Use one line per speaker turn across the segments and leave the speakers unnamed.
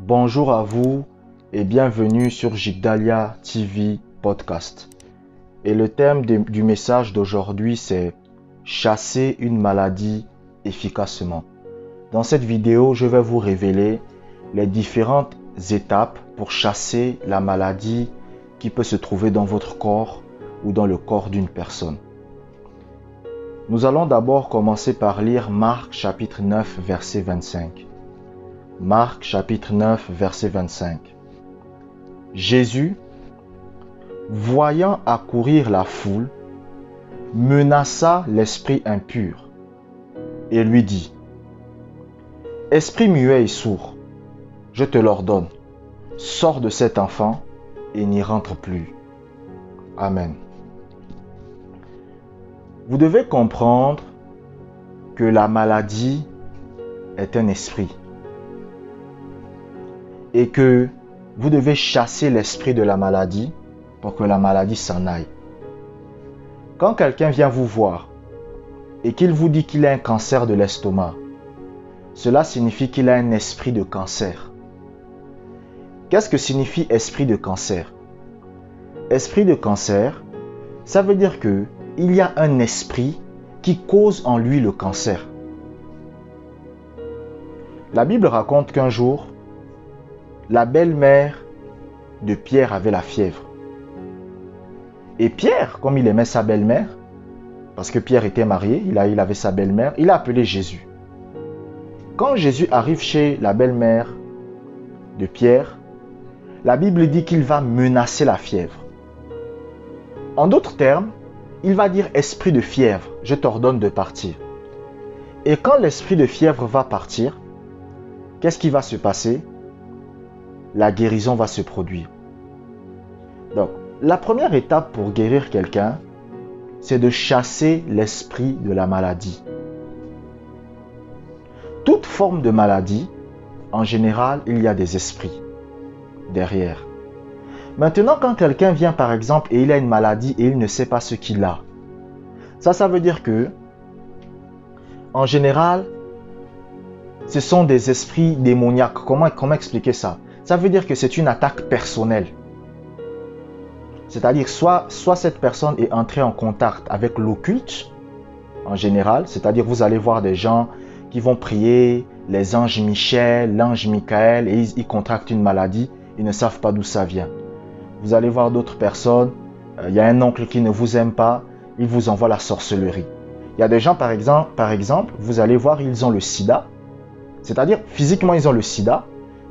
Bonjour à vous et bienvenue sur Jigdalia TV Podcast. Et le thème du message d'aujourd'hui c'est chasser une maladie efficacement. Dans cette vidéo, je vais vous révéler les différentes étapes pour chasser la maladie qui peut se trouver dans votre corps ou dans le corps d'une personne. Nous allons d'abord commencer par lire Marc chapitre 9 verset 25. Marc chapitre 9 verset 25. Jésus, voyant accourir la foule, menaça l'esprit impur et lui dit: Esprit muet et sourd, je te l'ordonne, sors de cet enfant et n'y rentre plus. Amen. Vous devez comprendre que la maladie est un esprit et que vous devez chasser l'esprit de la maladie pour que la maladie s'en aille. Quand quelqu'un vient vous voir et qu'il vous dit qu'il a un cancer de l'estomac, cela signifie qu'il a un esprit de cancer. Qu'est-ce que signifie esprit de cancer? Esprit de cancer, ça veut dire que il y a un esprit qui cause en lui le cancer. La Bible raconte qu'un jour, la belle-mère de Pierre avait la fièvre. Et Pierre, comme il aimait sa belle-mère, parce que Pierre était marié, il avait sa belle-mère, il a appelé Jésus. Quand Jésus arrive chez la belle-mère de Pierre, la Bible dit qu'il va menacer la fièvre. En d'autres termes, il va dire: esprit de fièvre, je t'ordonne de partir. Et quand l'esprit de fièvre va partir, qu'est-ce qui va se passer? La guérison va se produire. Donc, la première étape pour guérir quelqu'un, c'est de chasser l'esprit de la maladie. Toute forme de maladie, en général, il y a des esprits derrière. Maintenant, quand quelqu'un vient par exemple et il a une maladie et il ne sait pas ce qu'il a, ça veut dire que, en général, ce sont des esprits démoniaques. Comment expliquer ça? Ça veut dire que c'est une attaque personnelle. C'est-à-dire soit cette personne est entrée en contact avec l'occulte, en général, c'est-à-dire vous allez voir des gens qui vont prier les anges Michel, l'ange Michael, et ils contractent une maladie, ils ne savent pas d'où ça vient. Vous allez voir d'autres personnes, il y a un oncle qui ne vous aime pas, il vous envoie la sorcellerie. Il y a des gens par exemple, vous allez voir, ils ont le sida, c'est-à-dire physiquement ils ont le sida,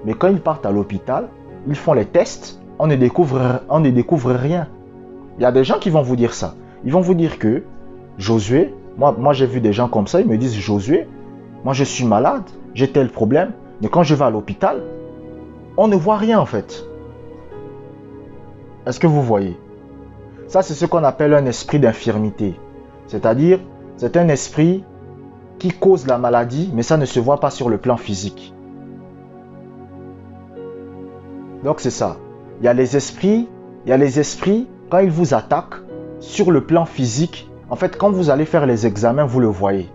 mais quand ils partent à l'hôpital, ils font les tests, on ne découvre rien. Il y a des gens qui vont vous dire ça. Ils vont vous dire que Josué, moi j'ai vu des gens comme ça, ils me disent: Josué, moi je suis malade, j'ai tel problème, mais quand je vais à l'hôpital, on ne voit rien en fait. Est-ce que vous voyez? Ça, c'est ce qu'on appelle un esprit d'infirmité. C'est-à-dire, c'est un esprit qui cause la maladie, mais ça ne se voit pas sur le plan physique. Donc c'est ça. Il y a les esprits, quand ils vous attaquent sur le plan physique, en fait, quand vous allez faire les examens, vous le voyez.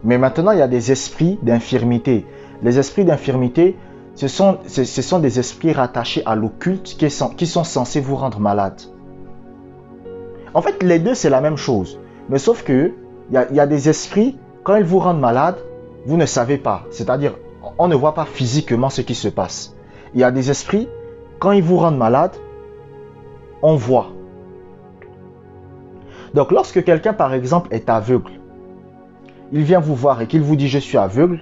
Mais maintenant, il y a des esprits d'infirmité. Les esprits d'infirmité, ce sont des esprits rattachés à l'occulte qui sont censés vous rendre malade. En fait, les deux, c'est la même chose. Mais sauf que, il y a des esprits, quand ils vous rendent malade, vous ne savez pas. C'est-à-dire, on ne voit pas physiquement ce qui se passe. Il y a des esprits, quand ils vous rendent malade, on voit. Donc, lorsque quelqu'un, par exemple, est aveugle, il vient vous voir et qu'il vous dit: je suis aveugle,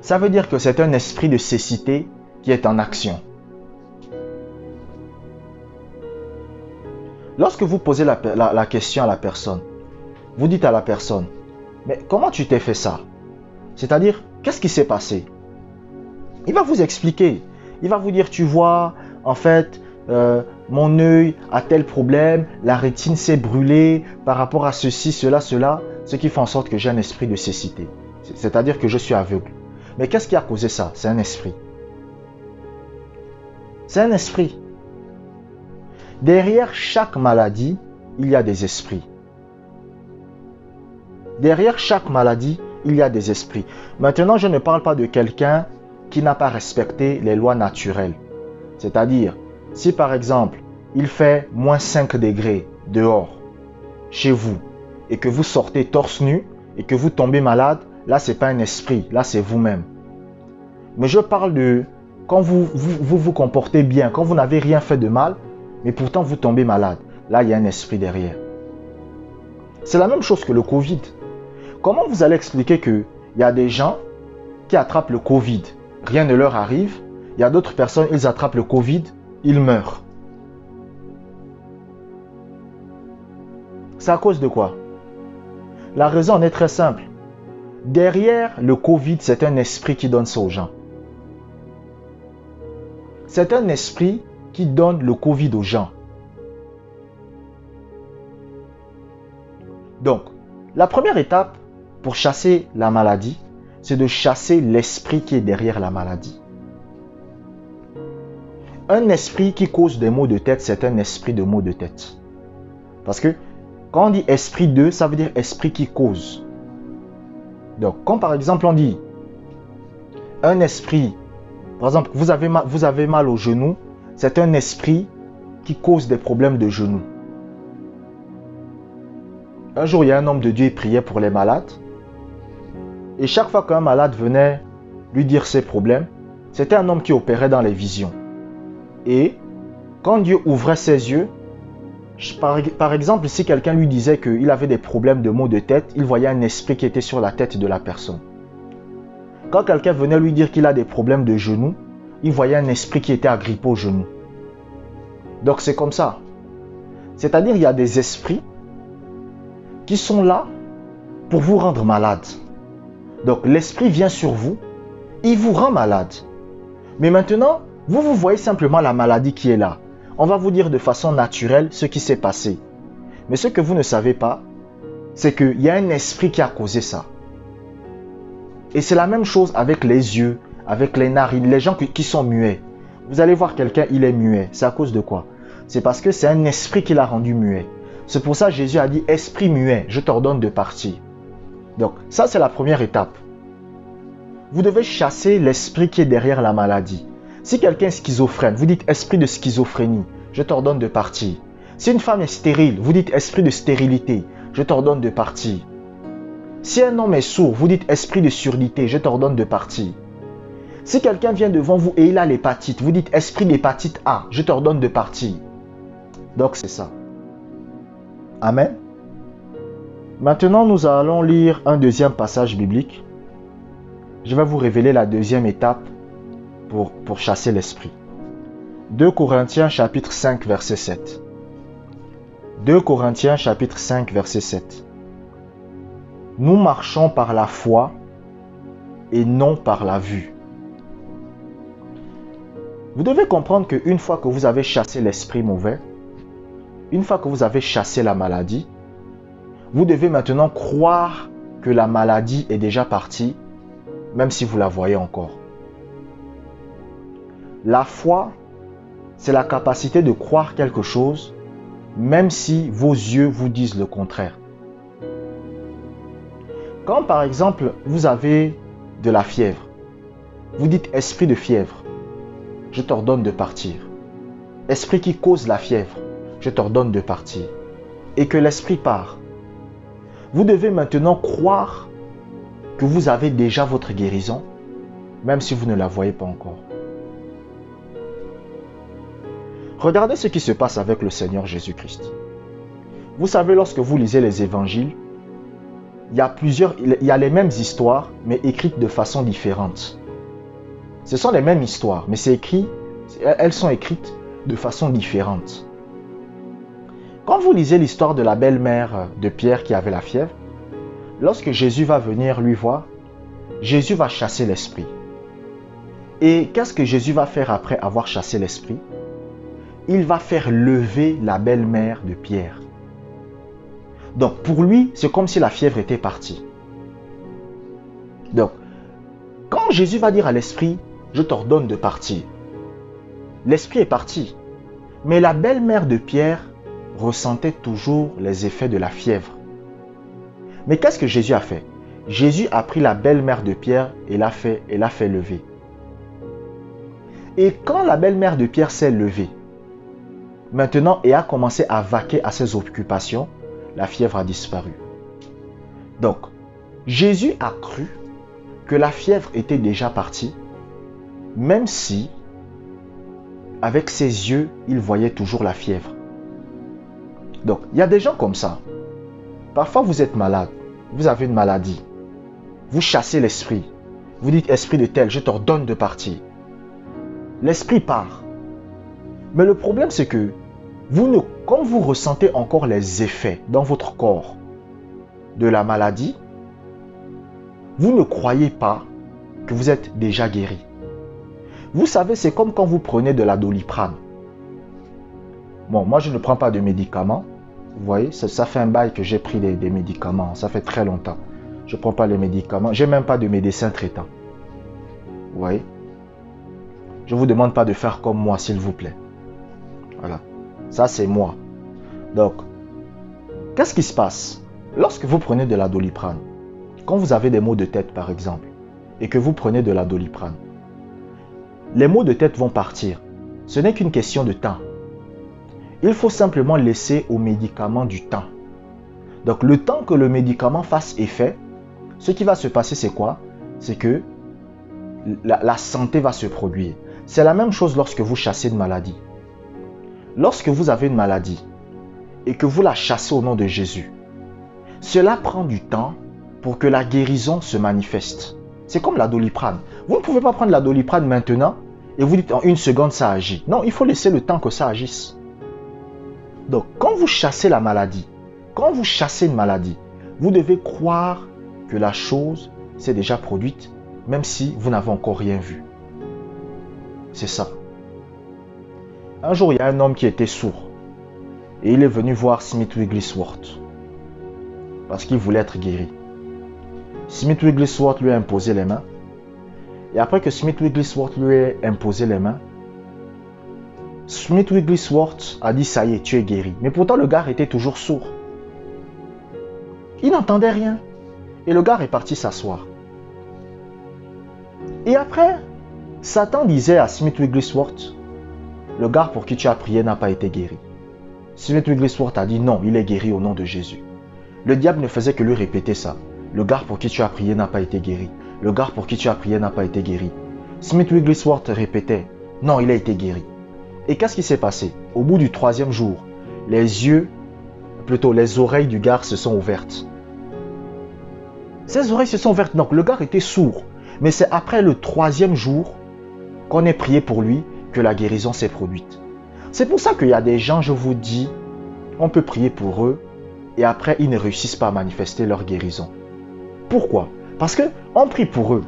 ça veut dire que c'est un esprit de cécité qui est en action. Lorsque vous posez la question à la personne, vous dites à la personne: mais comment tu t'es fait ça? C'est-à-dire, qu'est-ce qui s'est passé? Il va vous expliquer. Il va vous dire: tu vois, en fait, mon œil a tel problème, la rétine s'est brûlée par rapport à ceci, cela, ce qui fait en sorte que j'ai un esprit de cécité. C'est-à-dire que je suis aveugle. Mais qu'est-ce qui a causé ça? C'est un esprit. C'est un esprit. Derrière chaque maladie, il y a des esprits. Derrière chaque maladie, il y a des esprits. Maintenant, je ne parle pas de quelqu'un qui n'a pas respecté les lois naturelles. C'est-à-dire, si par exemple, il fait -5 degrés dehors, chez vous, et que vous sortez torse nu, et que vous tombez malade, là, ce n'est pas un esprit, là, c'est vous-même. Mais je parle de quand vous comportez bien, quand vous n'avez rien fait de mal, mais pourtant vous tombez malade. Là, il y a un esprit derrière. C'est la même chose que le Covid. Comment vous allez expliquer qu'il y a des gens qui attrapent le Covid, rien ne leur arrive. Il y a d'autres personnes, ils attrapent le Covid, ils meurent. C'est à cause de quoi? La raison en est très simple. Derrière le Covid, c'est un esprit qui donne ça aux gens. C'est un esprit qui donne le Covid aux gens. Donc, la première étape pour chasser la maladie, c'est de chasser l'esprit qui est derrière la maladie. Un esprit qui cause des maux de tête, c'est un esprit de maux de tête. Parce que quand on dit esprit de, ça veut dire esprit qui cause. Donc, quand par exemple on dit un esprit, par exemple, vous avez mal au genou, c'est un esprit qui cause des problèmes de genou. Un jour, il y a un homme de Dieu qui priait pour les malades. Et chaque fois qu'un malade venait lui dire ses problèmes, c'était un homme qui opérait dans les visions. Et quand Dieu ouvrait ses yeux, par exemple, si quelqu'un lui disait qu'il avait des problèmes de maux de tête, il voyait un esprit qui était sur la tête de la personne. Quand quelqu'un venait lui dire qu'il a des problèmes de genoux, il voyait un esprit qui était agrippé au genou. Donc c'est comme ça. C'est-à-dire il y a des esprits qui sont là pour vous rendre malade. Donc l'esprit vient sur vous, il vous rend malade. Mais maintenant, vous voyez simplement la maladie qui est là. On va vous dire de façon naturelle ce qui s'est passé. Mais ce que vous ne savez pas, c'est qu'il y a un esprit qui a causé ça. Et c'est la même chose avec les yeux, avec les narines, les gens qui sont muets. Vous allez voir quelqu'un, il est muet. C'est à cause de quoi? C'est parce que c'est un esprit qui l'a rendu muet. C'est pour ça que Jésus a dit, esprit muet, je t'ordonne de partir. Donc, ça c'est la première étape. Vous devez chasser l'esprit qui est derrière la maladie. Si quelqu'un est schizophrène, vous dites esprit de schizophrénie, je t'ordonne de partir. Si une femme est stérile, vous dites esprit de stérilité, je t'ordonne de partir. Si un homme est sourd, vous dites esprit de surdité, je t'ordonne de partir. Si quelqu'un vient devant vous et il a l'hépatite, vous dites esprit d'hépatite A, je t'ordonne de partir. Donc c'est ça. Amen. Maintenant, nous allons lire un deuxième passage biblique. Je vais vous révéler la deuxième étape pour chasser l'esprit. 2 Corinthiens chapitre 5 verset 7. 2 Corinthiens chapitre 5 verset 7. Nous marchons par la foi et non par la vue. Vous devez comprendre qu'une fois que vous avez chassé l'esprit mauvais, une fois que vous avez chassé la maladie, vous devez maintenant croire que la maladie est déjà partie, même si vous la voyez encore. La foi, c'est la capacité de croire quelque chose, même si vos yeux vous disent le contraire. Quand par exemple, vous avez de la fièvre, vous dites esprit de fièvre, je t'ordonne de partir. Esprit qui cause la fièvre, je t'ordonne de partir. Et que l'esprit part. Vous devez maintenant croire que vous avez déjà votre guérison, même si vous ne la voyez pas encore. Regardez ce qui se passe avec le Seigneur Jésus-Christ. Vous savez, lorsque vous lisez les évangiles, il y a les mêmes histoires, mais écrites de façon différente. Ce sont les mêmes histoires, mais elles sont écrites de façon différente. Quand vous lisez l'histoire de la belle-mère de Pierre qui avait la fièvre, lorsque Jésus va venir lui voir, Jésus va chasser l'esprit. Et qu'est-ce que Jésus va faire après avoir chassé l'esprit? Il va faire lever la belle-mère de Pierre. Donc pour lui, c'est comme si la fièvre était partie. Donc, quand Jésus va dire à l'esprit, je t'ordonne de partir, l'esprit est parti. Mais la belle-mère de Pierre ressentait toujours les effets de la fièvre. Mais qu'est-ce que Jésus a fait? Jésus a pris la belle-mère de Pierre et l'a fait lever. Et quand la belle-mère de Pierre s'est levée, maintenant, et a commencé à vaquer à ses occupations, la fièvre a disparu. Donc, Jésus a cru que la fièvre était déjà partie, même si, avec ses yeux, il voyait toujours la fièvre. Donc, il y a des gens comme ça. Parfois, vous êtes malade, vous avez une maladie. Vous chassez l'esprit. Vous dites, esprit de tel, je t'ordonne de partir. L'esprit part. Mais le problème, c'est que quand vous ressentez encore les effets dans votre corps de la maladie, vous ne croyez pas que vous êtes déjà guéri. Vous savez, c'est comme quand vous prenez de la Doliprane. Bon, moi, je ne prends pas de médicaments. Vous voyez, ça fait un bail que j'ai pris des médicaments. Ça fait très longtemps. Je ne prends pas les médicaments. Je n'ai même pas de médecin traitant. Vous voyez? Je ne vous demande pas de faire comme moi, s'il vous plaît. Voilà. Ça, c'est moi. Donc, qu'est-ce qui se passe? Lorsque vous prenez de la Doliprane, quand vous avez des maux de tête, par exemple, et que vous prenez de la Doliprane, les maux de tête vont partir. Ce n'est qu'une question de temps. Il faut simplement laisser au médicament du temps. Donc, le temps que le médicament fasse effet, ce qui va se passer, c'est quoi? C'est que la santé va se produire. C'est la même chose lorsque vous chassez une maladie. Lorsque vous avez une maladie et que vous la chassez au nom de Jésus, cela prend du temps pour que la guérison se manifeste. C'est comme la Doliprane. Vous ne pouvez pas prendre la Doliprane maintenant et vous dites en une seconde ça agit. Non, il faut laisser le temps que ça agisse. Donc, quand vous chassez la maladie, quand vous chassez une maladie, vous devez croire que la chose s'est déjà produite, même si vous n'avez encore rien vu. C'est ça. Un jour, il y a un homme qui était sourd. Et il est venu voir Smith Wigglesworth. Parce qu'il voulait être guéri. Smith Wigglesworth lui a imposé les mains. Et après que Smith Wigglesworth lui ait imposé les mains, Smith Wigglesworth a dit, ça y est, tu es guéri. Mais pourtant, le gars était toujours sourd. Il n'entendait rien. Et le gars est parti s'asseoir. Et après, Satan disait à Smith Wigglesworth, le gars pour qui tu as prié n'a pas été guéri. Smith Wigglesworth a dit non, il est guéri au nom de Jésus. Le diable ne faisait que lui répéter ça. Le gars pour qui tu as prié n'a pas été guéri. Le gars pour qui tu as prié n'a pas été guéri. Smith Wigglesworth répétait, non, il a été guéri. Et qu'est-ce qui s'est passé? Au bout du 3e jour, les oreilles du gars se sont ouvertes. Ses oreilles se sont ouvertes, donc le gars était sourd. Mais c'est après le 3e jour qu'on ait prié pour lui que la guérison s'est produite. C'est pour ça qu'il y a des gens, je vous dis, on peut prier pour eux et après ils ne réussissent pas à manifester leur guérison. Pourquoi? Parce qu'on prie pour eux.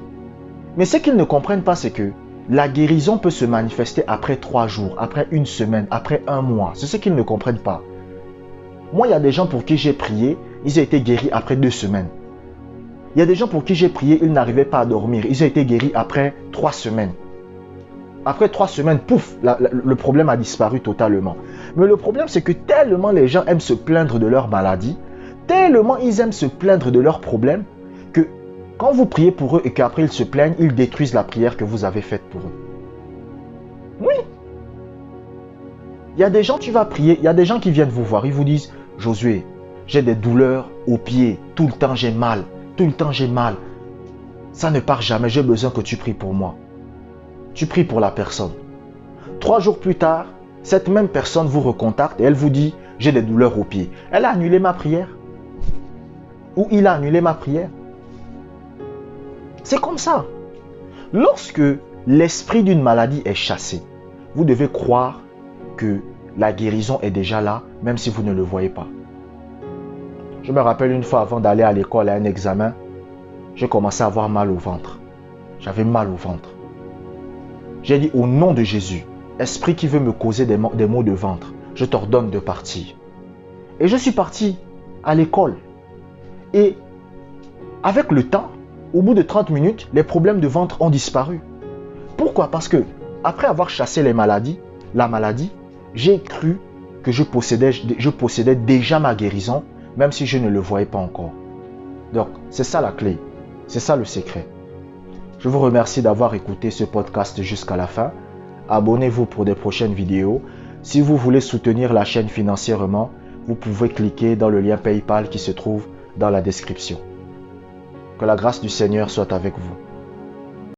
Mais ce qu'ils ne comprennent pas, c'est que la guérison peut se manifester après 3 jours, après 1 semaine, après 1 mois. C'est ce qu'ils ne comprennent pas. Moi, il y a des gens pour qui j'ai prié, ils ont été guéris après 2 semaines. Il y a des gens pour qui j'ai prié, ils n'arrivaient pas à dormir. Ils ont été guéris après 3 semaines. Après 3 semaines, pouf, le problème a disparu totalement. Mais le problème, c'est que tellement les gens aiment se plaindre de leur maladie, tellement ils aiment se plaindre de leurs problèmes, que quand vous priez pour eux et qu'après ils se plaignent, ils détruisent la prière que vous avez faite pour eux. Oui. Il y a des gens, tu vas prier, il y a des gens qui viennent vous voir, ils vous disent, Josué, j'ai des douleurs aux pieds, tout le temps j'ai mal, tout le temps j'ai mal. Ça ne part jamais, j'ai besoin que tu pries pour moi. Tu pries pour la personne. 3 jours plus tard, cette même personne vous recontacte et elle vous dit, j'ai des douleurs aux pieds. Elle a annulé ma prière. Ou il a annulé ma prière. C'est comme ça. Lorsque l'esprit d'une maladie est chassé, vous devez croire que la guérison est déjà là, même si vous ne le voyez pas. Je me rappelle une fois avant d'aller à l'école à un examen, j'ai commencé à avoir mal au ventre. J'avais mal au ventre. J'ai dit au nom de Jésus, esprit qui veut me causer des maux de ventre, je t'ordonne de partir. Et je suis parti à l'école. Et avec le temps, au bout de 30 minutes, les problèmes de ventre ont disparu. Pourquoi? Parce que après avoir chassé la maladie, j'ai cru que je possédais déjà ma guérison, même si je ne le voyais pas encore. Donc, c'est ça la clé. C'est ça le secret. Je vous remercie d'avoir écouté ce podcast jusqu'à la fin. abonnez-vous pour des prochaines vidéos. Si vous voulez soutenir la chaîne financièrement, vous pouvez cliquer dans le lien PayPal qui se trouve dans la description. Que la grâce du Seigneur soit avec vous.